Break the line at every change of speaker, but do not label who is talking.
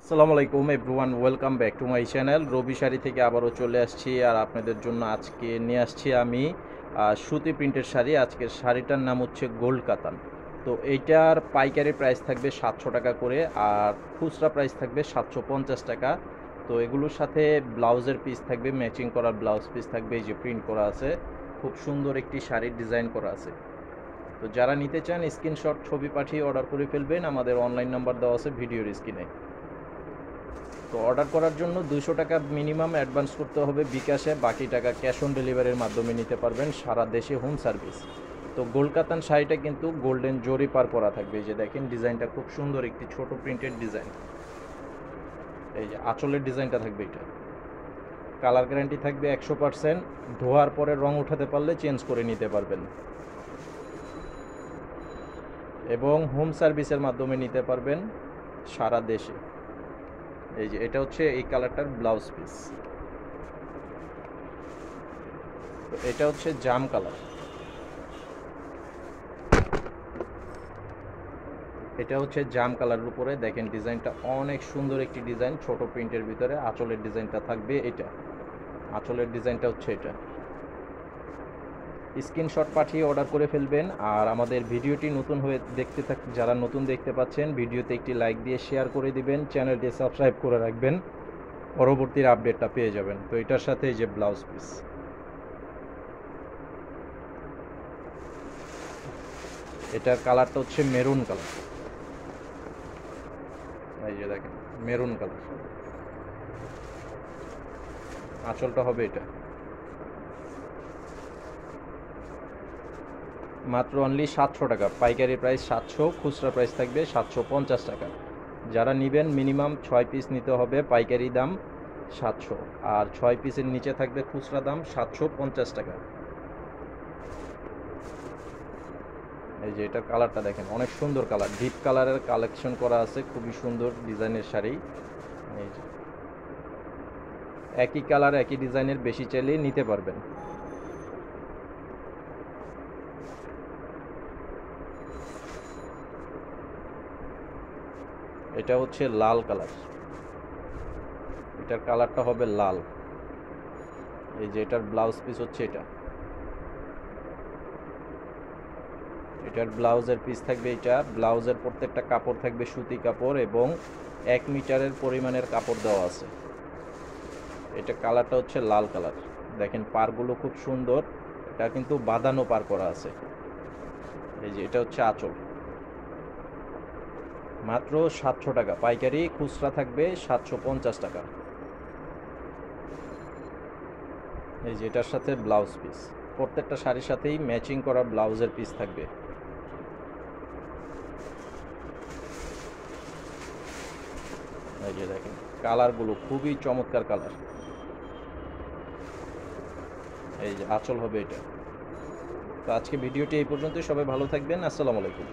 আসসালামু আলাইকুম everyone, welcome back to my channel. Robi sari থেকে আবারও চলে আসছি আর আপনাদের জন্য আজকে নিয়ে আসছি আমি সুতি প্রিন্টের শাড়ি। আজকের শাড়িটার নাম হচ্ছে গোল্ড কাতান। তো এইটার পাইকারি প্রাইস থাকবে 700 টাকা করে, আর খুচরা প্রাইস থাকবে 750 টাকা। তো এগুলোর সাথে ব্লাউজের পিস থাকবে, ম্যাচিং করা ব্লাউজ পিস থাকবে, এই যে প্রিন্ট করা আছে, খুব সুন্দর একটি শাড়ির ডিজাইন করা আছে। তো যারা নিতে চান স্ক্রিনশট ছবি পাঠিয়ে অর্ডার করে ফেলবেন, আমাদের অনলাইন নাম্বার দেওয়া আছে ভিডিওর স্ক্রিনে। তো অর্ডার করার জন্য 200 টাকা মিনিমাম অ্যাডভান্স করতে হবে বিকাশে, বাকি টাকা ক্যাশ অন ডেলিভারির মাধ্যমে নিতে পারবেন, সারা দেশে হোম সার্ভিস। তো গোলকাতান শাড়িটা কিন্তু গোল্ডেন জরি পার করা থাকবে, এই যে দেখেন ডিজাইনটা খুব সুন্দর, একটি ছোট প্রিন্টেড ডিজাইন। এই যে আঁচলের ডিজাইনটা থাকবে এটা। কালার গ্যারান্টি থাকবে 100%, ধোয়ার পরে রং উঠাতে পারলে চেঞ্জ করে নিতে পারবেন এবং হোম সার্ভিসের মাধ্যমে নিতে পারবেন সারা দেশে। এই যে এটা হচ্ছে এই কালারটার ব্লাউজ পিস। তো এটা হচ্ছে জাম কালার। এটা হচ্ছে জাম কালারের উপরে দেখেন ডিজাইনটা অনেক সুন্দর একটি ডিজাইন, ছোট প্রিন্টের ভিতরে আঁচলের ডিজাইনটা থাকবে এটা। আঁচলের ডিজাইনটা হচ্ছে এটা। স্ক্রিনশট পাঠিয়ে অর্ডার করে ফেলবেন। আর আমাদের ভিডিওটি নতুন হয়ে দেখতে যারা নতুন দেখতে পাচ্ছেন, ভিডিওতে একটি লাইক দিয়ে শেয়ার করে দিবেন, চ্যানেলটি সাবস্ক্রাইব করে রাখবেন, পরবর্তীর আপডেটটা পেয়ে যাবেন। তো এটার সাথে এই যে ব্লাউজ পিস, এটার কালারটা হচ্ছে মেরুন কালার। এই যে দেখেন মেরুন কালার, আঁচলটা হবে এটা। মাত্র অনলি 700 টাকা, পাইকারি প্রাইস 700, খুচরা প্রাইস থাকবে 750 টাকা। যারা নেবেন মিনিমাম 6 পিস নিতে হবে, পাইকারি দাম 700, আর 6 পিসের নিচে থাকবে খুচরা দাম 750 টাকা। এই যে এটার কালারটা দেখেন অনেক সুন্দর কালার, ডিপ কালারের কালেকশন করা আছে, খুবই সুন্দর ডিজাইনের শাড়ি। এই যে একই কালার একই ডিজাইনের বেশি চাইলে নিতে পারবেন। এটা হচ্ছে লাল কালার, এটার কালারটা হবে লাল। এই যে এটার ব্লাউজ পিস হচ্ছে এটা। এটার ব্লাউজের পিস থাকবে এটা। ব্লাউজের প্রত্যেকটা কাপড় থাকবে সুতি কাপড় এবং 1 মিটারের পরিমাণের কাপড় দেওয়া আছে। এটা কালারটা হচ্ছে লাল কালার। দেখেন পারগুলো খুব সুন্দর, এটা কিন্তু বাঁধানো পার করা আছে। এই যে এটা হচ্ছে আঁচল। মাত্র 700 টাকা পাইকারি, খুচরা থাকবে 750 টাকা। এই যে এটার সাথে ব্লাউজ পিস, প্রত্যেকটা শাড়ির সাথেই ম্যাচিং করা ব্লাউজের পিস থাকবে। এই যে দেখেন কালারগুলো খুবই চমৎকার কালার। এই যে আঁচল হবে এটা। তো আজকে ভিডিওটি এই পর্যন্তই, সবাই ভালো থাকবেন, আসসালামু আলাইকুম।